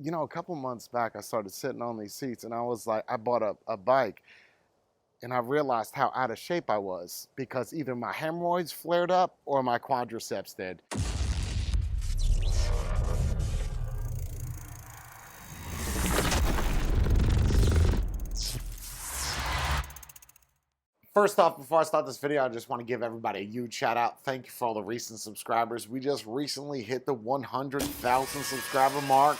You know, a couple months back, I started sitting on these seats and I was like, I bought a bike and I realized how out of shape I was because either my hemorrhoids flared up or my quadriceps did. First off, before I start this video, I just want to give everybody a huge shout out. Thank you for all the recent subscribers. We just recently hit the 100,000 subscriber mark.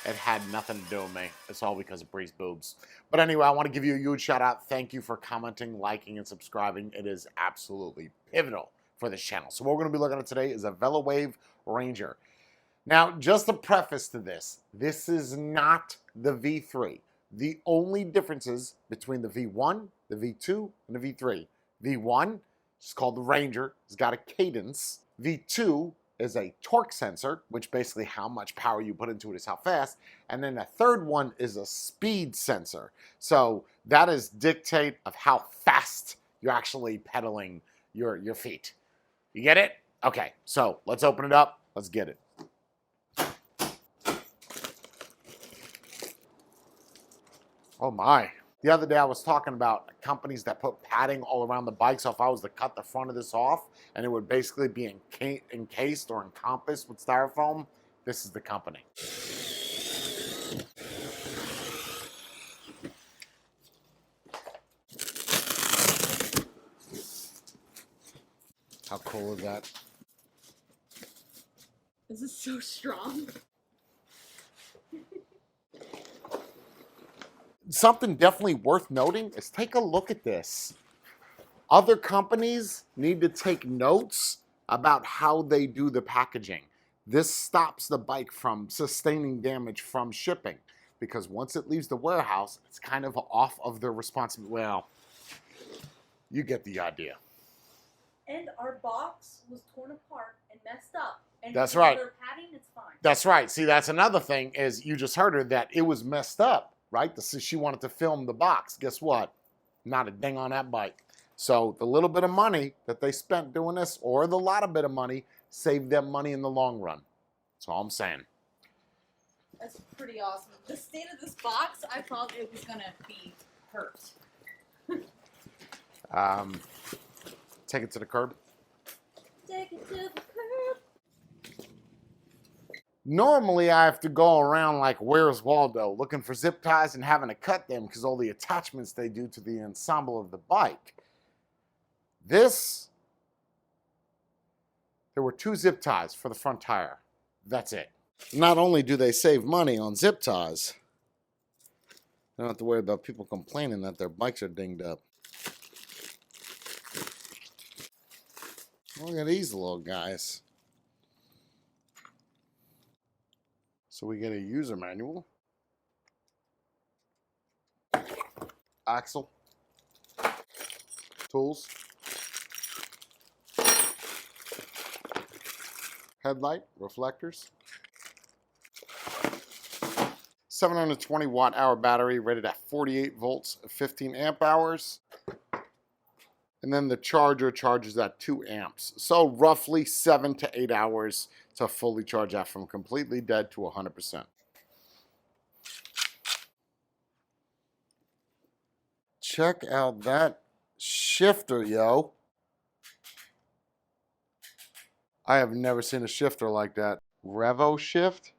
It had nothing to do with me. It's all because of Brie's boobs. But anyway, I want to give you a huge shout out. Thank you for commenting, liking, and subscribing. It is absolutely pivotal for this channel. So what we're going to be looking at today is a Velowave Ranger. Now, just a preface to this, this is not the V3. The only differences between the V1, the V2, and the V3. V1 is called the Ranger. It's got a cadence. V2 is a torque sensor, which basically how much power you put into it is how fast. And then the third one is a speed sensor. So that is dictate of how fast you're actually pedaling your feet. You get it? Okay, so let's open it up. Let's get it. Oh my. The other day I was talking about companies that put padding all around the bike, so if I was to cut the front of this off and it would basically be encased or encompassed with styrofoam, this is the company. How cool is that? This is so strong. Something definitely worth noting is take a look at this. Other companies need to take notes about how they do the packaging. This stops the bike from sustaining damage from shipping because once it leaves the warehouse, it's kind of off of their responsibility. Well, you get the idea. And our box was torn apart and messed up. And That's right. Their padding, it's fine. That's right. See, that's another thing is you just heard her that it was messed up, right? She wanted to film the box. Guess what? Not a ding on that bike. So the little bit of money that they spent doing this, or the lot of bit of money, saved them money in the long run. That's all I'm saying. That's pretty awesome. The state of this box, I thought it was gonna be hurt. Take it to the curb. Take it to the curb. Normally I have to go around like Where's Waldo looking for zip ties and having to cut them because all the attachments they do to the ensemble of the bike. This, there were 2 zip ties for the front tire. That's it. Not only do they save money on zip ties, they don't have to worry about people complaining that their bikes are dinged up. Look at these little guys. So we get a user manual, axle, tools, headlight, reflectors, 720 watt-hour battery rated at 48 volts, 15 amp hours. And then the charger charges at 2 amps. So roughly 7 to 8 hours to fully charge that from completely dead to 100%. Check out that shifter, yo. I have never seen a shifter like that. Revo shift?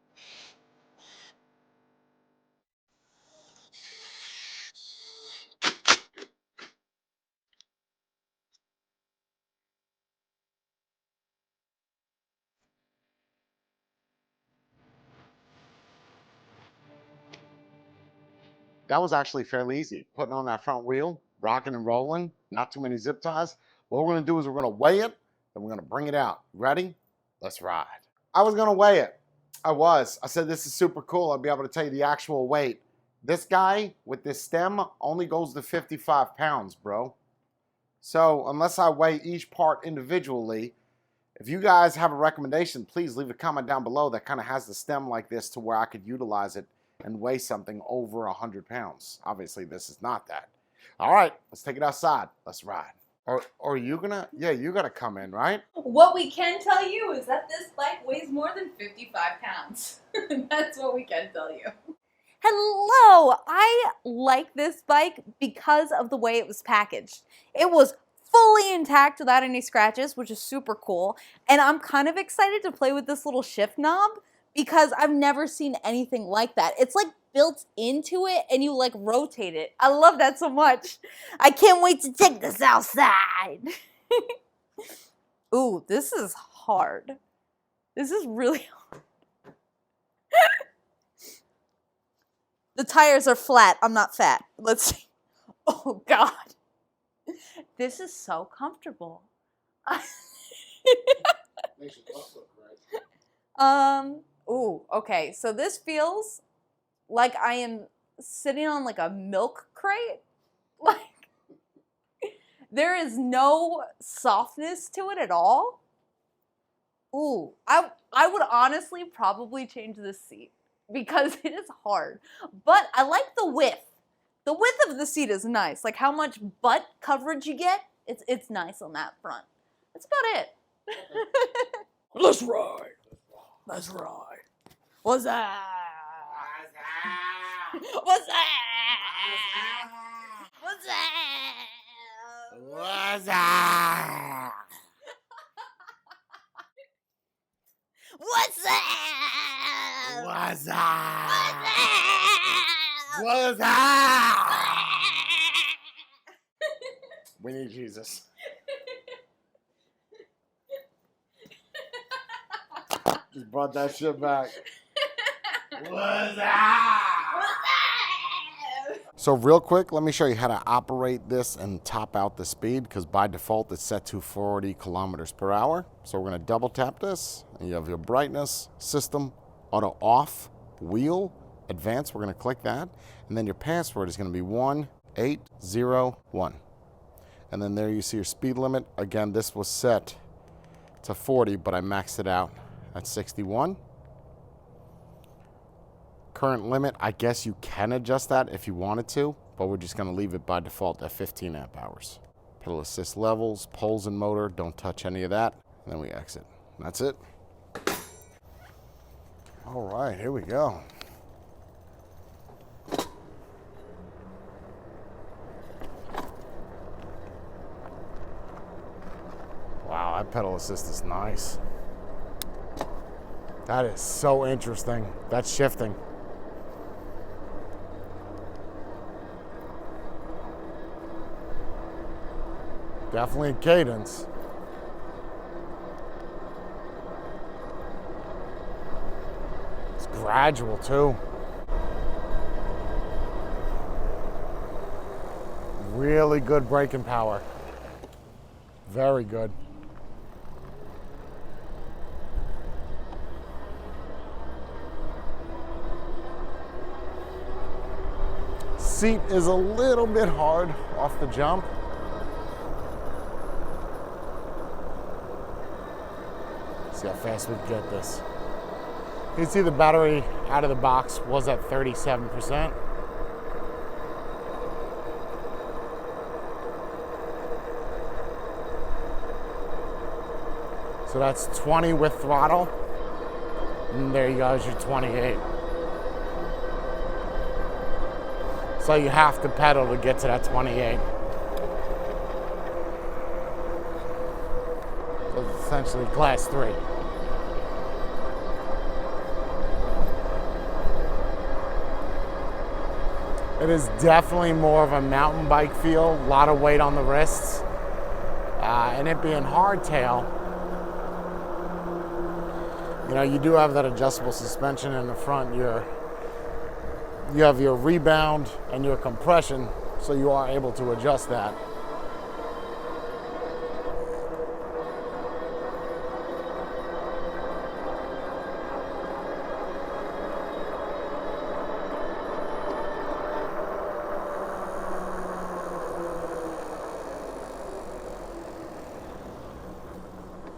That was actually fairly easy. Putting on that front wheel, rocking and rolling, not too many zip ties. What we're gonna do is we're gonna weigh it, and we're gonna bring it out. Ready? Let's ride. I was gonna weigh it. I said this is super cool. I'll be able to tell you the actual weight. This guy with this stem only goes to 55 pounds, bro. So unless I weigh each part individually, if you guys have a recommendation, please leave a comment down below that kind of has the stem like this to where I could utilize it and weigh something over 100 pounds. Obviously, this is not that. All right, let's take it outside. Let's ride. Or you gonna? Yeah, you gotta come in, right? What we can tell you is that this bike weighs more than 55 pounds. That's what we can tell you. Hello! I like this bike because of the way it was packaged. It was fully intact without any scratches, which is super cool. And I'm kind of excited to play with this little shift knob because I've never seen anything like that. It's like built into it and you like rotate it. I love that so much. I can't wait to take this outside. Ooh, this is hard. This is really hard. The tires are flat. I'm not fat. Let's see. Oh, God. This is so comfortable. Makes your butt look right. Ooh, okay. So this feels like I am sitting on like a milk crate. Like, there is no softness to it at all. Ooh, I would honestly probably change this seat because it is hard. But I like the width. The width of the seat is nice. Like how much butt coverage you get, it's nice on that front. That's about it. Let's ride. Let's ride. What's that? What's that? What's that? What's that? What's that? What's that? What's that? We need Jesus. Just brought that shit back. What's that? So real quick, let me show you how to operate this and top out the speed, because by default it's set to 40 kilometers per hour. So we're going to double tap this, and you have your brightness, system, auto off, wheel, advanced. We're going to click that, and then your password is going to be 1801. And then there you see your speed limit. Again, this was set to 40, but I maxed it out at 61. Current limit, I guess you can adjust that if you wanted to, but we're just going to leave it by default at 15 amp hours. Pedal assist levels, poles and motor, don't touch any of that. And then we exit. And that's it. All right, here we go. Wow, that pedal assist is nice. That is so interesting. That's shifting. Definitely cadence. It's gradual too. Really good braking power. Very good. Seat is a little bit hard off the jump. See how fast we can get this. You can see the battery out of the box was at 37%. So that's 20 with throttle. And there you go, is your 28. So you have to pedal to get to that 28. So it's essentially class 3. It is definitely more of a mountain bike feel, a lot of weight on the wrists. And it being hardtail, you know, you do have that adjustable suspension in the front. You have your rebound and your compression, so you are able to adjust that.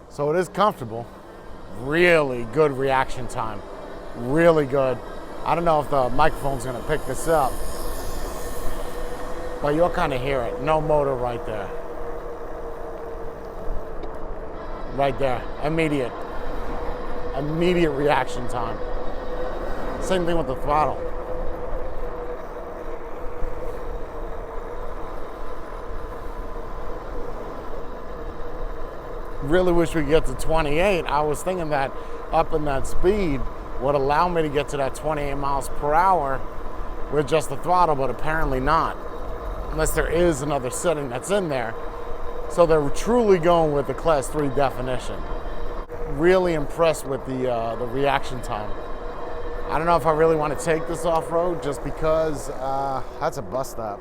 So it is comfortable. Really good reaction time. Really good. I don't know if the microphone's gonna pick this up, but you'll kind of hear it. No motor right there. right there. Immediate reaction time. Same thing with the throttle. Really wish we could get to 28. I was thinking that upping that speed would allow me to get to that 28 miles per hour with just the throttle, but apparently not, unless there is another setting that's in there. So they're truly going with the Class 3 definition. Really impressed with the reaction time. I don't know if I really want to take this off-road just because that's a bus stop.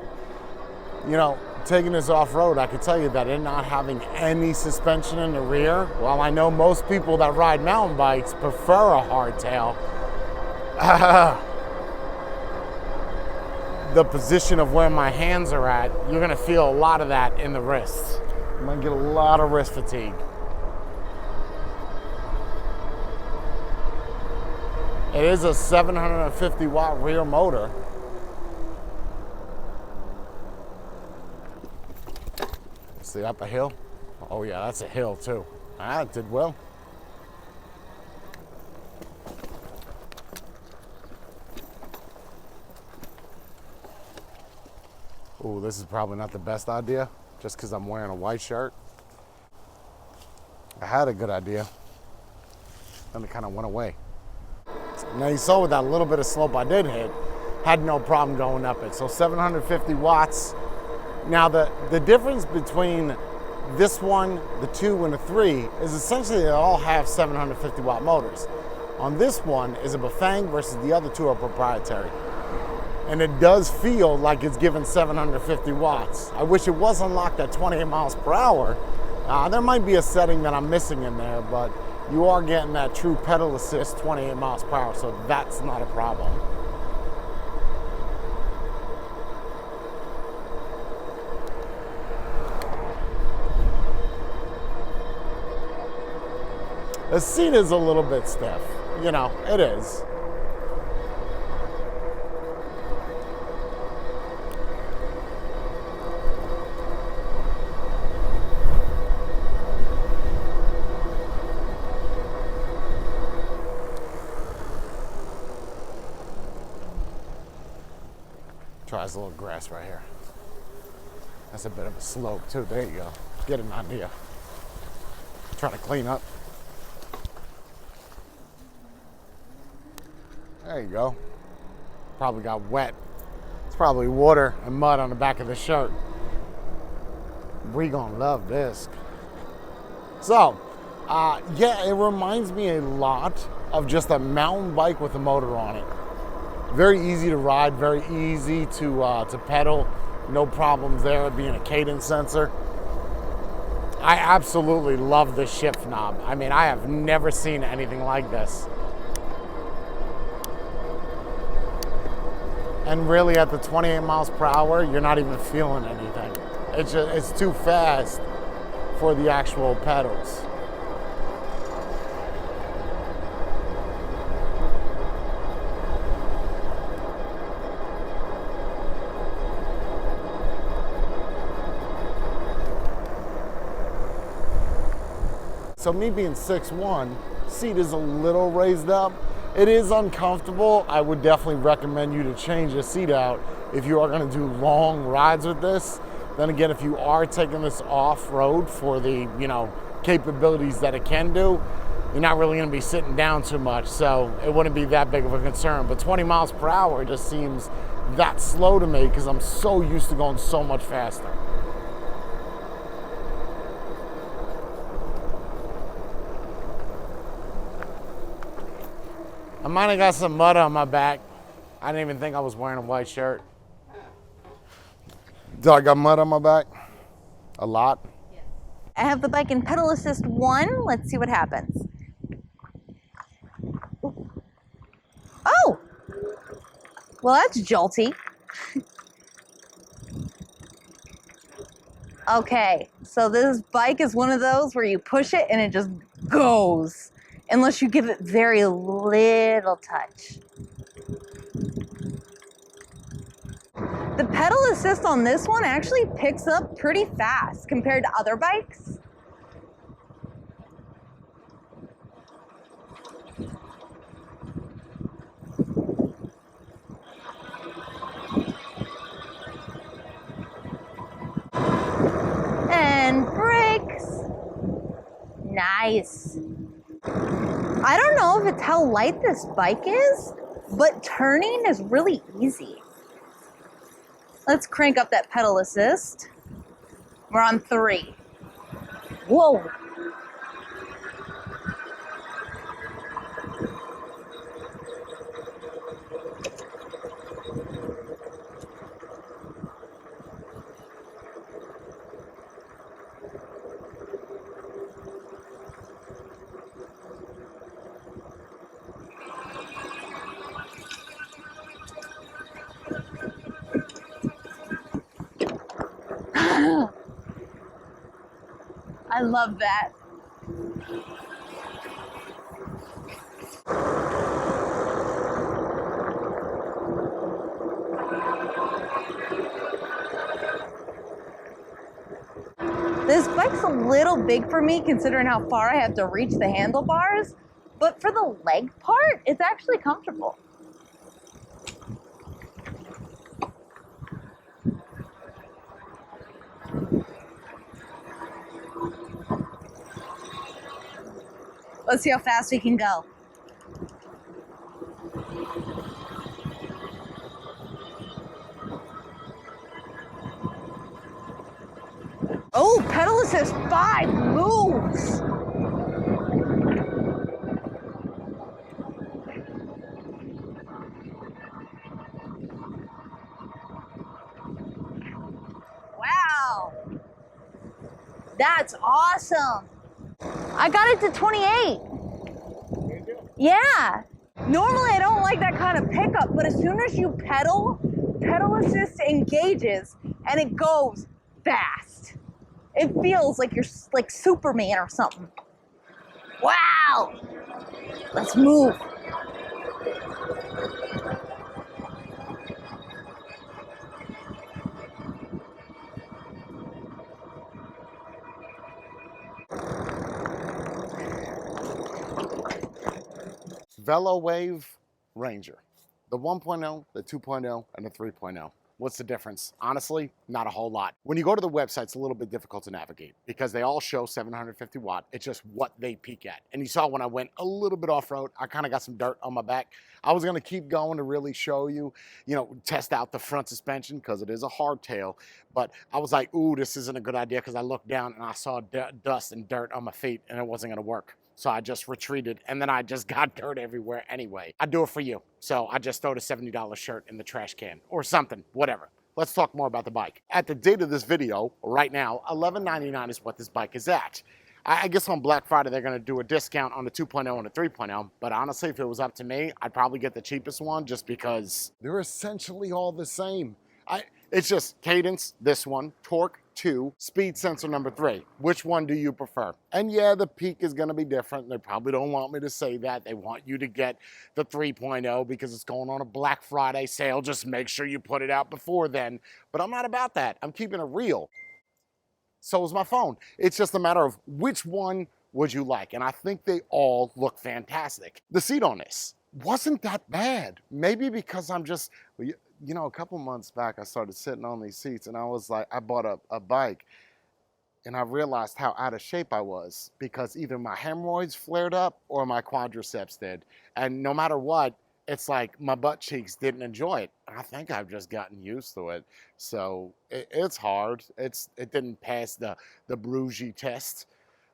You know, taking this off-road, I can tell you that in not having any suspension in the rear, while I know most people that ride mountain bikes prefer a hardtail, the position of where my hands are at, you're gonna feel a lot of that in the wrists. I'm gonna get a lot of wrist fatigue. It is a 750 watt rear motor. See up a hill? Oh yeah, that's a hill too. Ah, it did well. Ooh, this is probably not the best idea, just because I'm wearing a white shirt. I had a good idea, then it kind of went away. Now you saw with that little bit of slope I did hit, had no problem going up it. So 750 watts. Now the difference between this one, the 2, and the 3 is essentially they all have 750 watt motors. On this one is a Bafang versus the other 2 are proprietary. And it does feel like it's given 750 watts. I wish it was unlocked at 28 miles per hour. There might be a setting that I'm missing in there, but you are getting that true pedal assist 28 miles per hour, so that's not a problem. The seat is a little bit stiff, you know, it is. Try this little grass right here. That's a bit of a slope too. There you go. Get an idea. Try to clean up. There you go. Probably got wet. It's probably water and mud on the back of the shirt. Brie gonna love this. So, yeah, it reminds me a lot of just a mountain bike with a motor on it. Very easy to ride, very easy to pedal. No problems there, being a cadence sensor. I absolutely love this shift knob. I mean, I have never seen anything like this. And really at the 28 miles per hour, you're not even feeling anything. It's too fast for the actual pedals. So me being 6'1", seat is a little raised up. It is uncomfortable. I would definitely recommend you to change the seat out if you are gonna do long rides with this. Then again, if you are taking this off-road for the, you know, capabilities that it can do, you're not really gonna be sitting down too much, so it wouldn't be that big of a concern. But 20 miles per hour just seems that slow to me because I'm so used to going so much faster. I might have got some mud on my back. I didn't even think I was wearing a white shirt. Did I got mud on my back? A lot? Yes. I have the bike in pedal assist 1. Let's see what happens. Oh! Well, that's jolty. Okay, so this bike is one of those where you push it and it just goes. Unless you give it very little touch. The pedal assist on this one actually picks up pretty fast compared to other bikes. Nice. I don't know if it's how light this bike is, but turning is really easy. Let's crank up that pedal assist. We're on 3. Whoa. I love that. This bike's a little big for me considering how far I have to reach the handlebars, but for the leg part, it's actually comfortable. Let's see how fast we can go. Oh, pedal assist 5 moves. Wow. That's awesome. I got it to 28. Yeah. Normally I don't like that kind of pickup, but as soon as you pedal assist engages and it goes fast. It feels like you're like Superman or something. Wow. Let's move. Velowave Ranger. The 1.0, the 2.0, and the 3.0. What's the difference? Honestly, not a whole lot. When you go to the website, it's a little bit difficult to navigate because they all show 750 watt. It's just what they peak at. And you saw when I went a little bit off-road, I kind of got some dirt on my back. I was gonna keep going to really show you, test out the front suspension because it is a hardtail. But I was like, ooh, this isn't a good idea because I looked down and I saw dust and dirt on my feet and it wasn't gonna work. So I just retreated and then I just got dirt everywhere anyway. I do it for you. So I just throw the $70 shirt in the trash can or something, whatever. Let's talk more about the bike. At the date of this video, right now, $11.99 is what this bike is at. I guess on Black Friday, they're gonna do a discount on the 2.0 and the 3.0, but honestly, if it was up to me, I'd probably get the cheapest one just because they're essentially all the same. It's just cadence, this one, torque, 2, speed sensor number 3. Which one do you prefer? And yeah, the peak is gonna be different. They probably don't want me to say that. They want you to get the 3.0 because it's going on a Black Friday sale. Just make sure you put it out before then. But I'm not about that. I'm keeping it real. So is my phone. It's just a matter of which one would you like? And I think they all look fantastic. The seat on this wasn't that bad. Maybe because I'm just, a couple months back, I started sitting on these seats and I was like, I bought a bike and I realized how out of shape I was because either my hemorrhoids flared up or my quadriceps did. And no matter what, it's like my butt cheeks didn't enjoy it. I think I've just gotten used to it. So it's hard. It didn't pass the Brie test.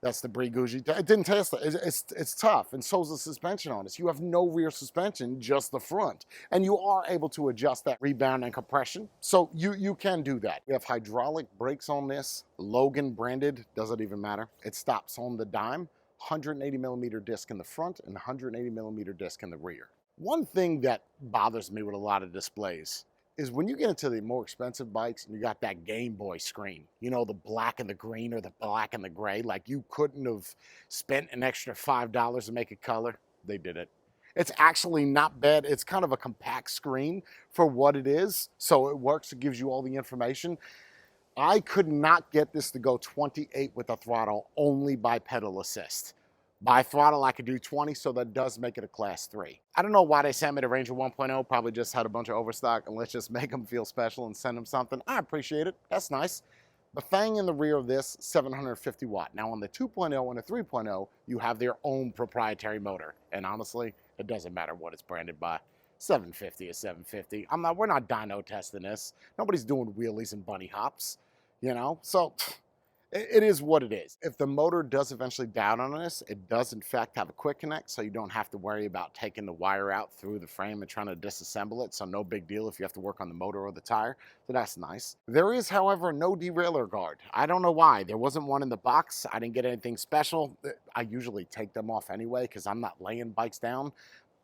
That's the Brie. It didn't test it. It's tough, and so's the suspension on this. You have no rear suspension, just the front. And you are able to adjust that rebound and compression. So you can do that. We have hydraulic brakes on this. Logan branded, doesn't even matter. It stops on the dime. 180 millimeter disc in the front and 180 millimeter disc in the rear. One thing that bothers me with a lot of displays is when you get into the more expensive bikes and you got that Game Boy screen, the black and the green or the black and the gray, like you couldn't have spent an extra $5 to make it color. They did it. It's actually not bad. It's kind of a compact screen for what it is. So it works, it gives you all the information. I could not get this to go 28 with a throttle only by pedal assist. By throttle, I could do 20, so that does make it a class 3. I don't know why they sent me the Ranger 1.0, probably just had a bunch of overstock, and let's just make them feel special and send them something. I appreciate it, that's nice. The thing in the rear of this, 750 watt. Now on the 2.0 and the 3.0, you have their own proprietary motor. And honestly, it doesn't matter what it's branded by. 750 is 750. We're not dyno testing this. Nobody's doing wheelies and bunny hops, you know? So it is what it is. If the motor does eventually down on us, it does in fact have a quick connect, so you don't have to worry about taking the wire out through the frame and trying to disassemble it, so no big deal if you have to work on the motor or the tire, so that's nice. There is, however, no derailleur guard. I don't know why. There wasn't one in the box. I didn't get anything special. I usually take them off anyway because I'm not laying bikes down.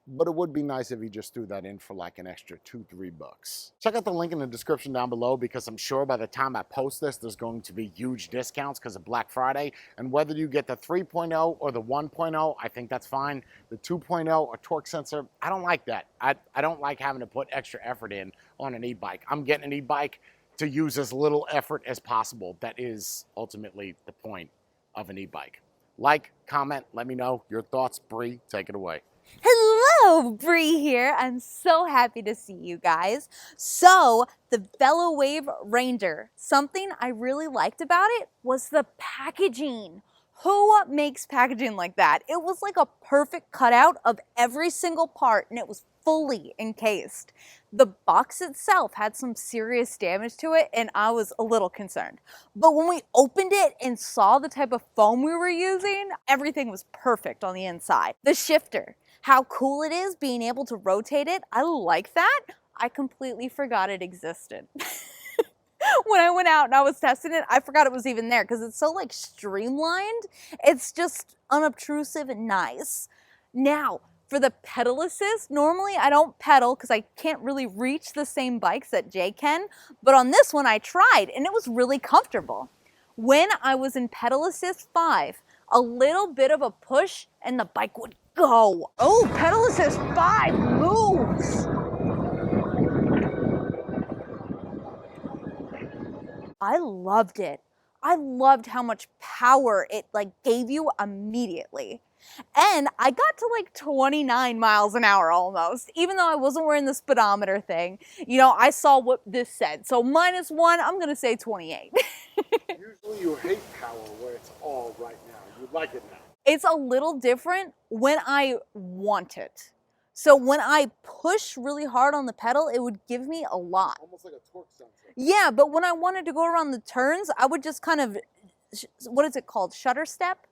But it would be nice if you just threw that in for like an extra $2-3. Check out the link in the description down below because I'm sure by the time I post this, there's going to be huge discounts because of Black Friday. And whether you get the 3.0 or the 1.0, I think that's fine. The 2.0 or torque sensor, I don't like that. I don't like having to put extra effort in on an e-bike. I'm getting an e-bike to use as little effort as possible. That is ultimately the point of an e-bike. Like, comment, let me know your thoughts. Brie, take it away. Hello, Brie here. I'm so happy to see you guys. So, the Velowave Ranger, something I really liked about it was the packaging. Who makes packaging like that? It was like a perfect cutout of every single part and it was fully encased. The box itself had some serious damage to it and I was a little concerned. But when we opened it and saw the type of foam we were using, everything was perfect on the inside. The shifter, how cool it is being able to rotate it. I like that. I completely forgot it existed. When I went out and I was testing it, I forgot it was even there because it's so like streamlined. It's just unobtrusive and nice. Now, for the pedal assist, normally I don't pedal because I can't really reach the same bikes that Jay can, but on this one I tried and it was really comfortable. When I was in pedal assist 5, a little bit of a push and the bike would go. Oh, pedal assist 5 moves. I loved it. I loved how much power it like gave you immediately. And I got to like 29 miles an hour almost, even though I wasn't wearing the speedometer thing. You know, I saw what this said. So -1, I'm gonna say 28. Usually you hate power where it's all right now. You like it now. It's a little different when I want it. So when I push really hard on the pedal, it would give me a lot. Almost like a torque sensor. Yeah, but when I wanted to go around the turns, I would just kind of, what is it called? Shutter step?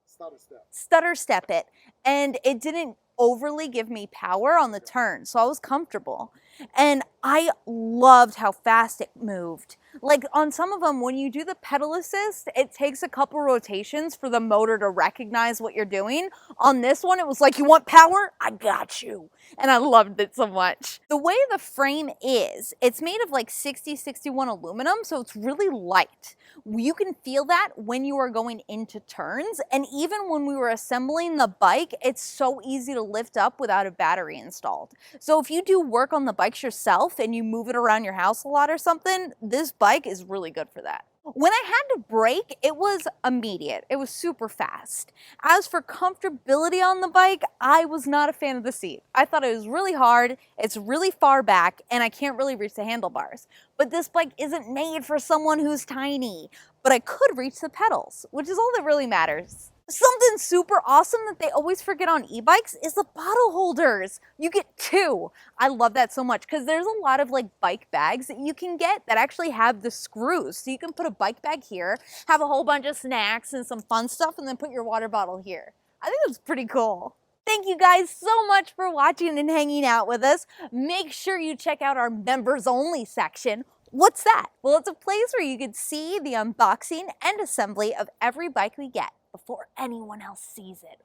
Stutter step. Stutter step it. And it didn't overly give me power on the turn, so I was comfortable. And I loved how fast it moved. Like on some of them, when you do the pedal assist, it takes a couple rotations for the motor to recognize what you're doing. On this one, it was like, you want power? I got you. And I loved it so much. The way the frame is, it's made of like 60-61 aluminum, so it's really light. You can feel that when you are going into turns. And even when we were assembling the bike, it's so easy to lift up without a battery installed. So if you do work on the bikes yourself and you move it around your house a lot or something, this bike is really good for that. When I had to brake, it was immediate. It was super fast. As for comfortability on the bike, I was not a fan of the seat. I thought it was really hard, it's really far back, and I can't really reach the handlebars. But this bike isn't made for someone who's tiny, but I could reach the pedals, which is all that really matters. Something super awesome that they always forget on e-bikes is the bottle holders. You get 2. I love that so much because there's a lot of like bike bags that you can get that actually have the screws. So you can put a bike bag here, have a whole bunch of snacks and some fun stuff, and then put your water bottle here. I think that's pretty cool. Thank you guys so much for watching and hanging out with us. Make sure you check out our members only section. What's that? Well, it's a place where you can see the unboxing and assembly of every bike we get before anyone else sees it.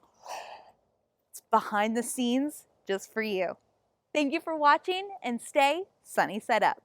It's behind the scenes just for you. Thank you for watching and stay sunny side up.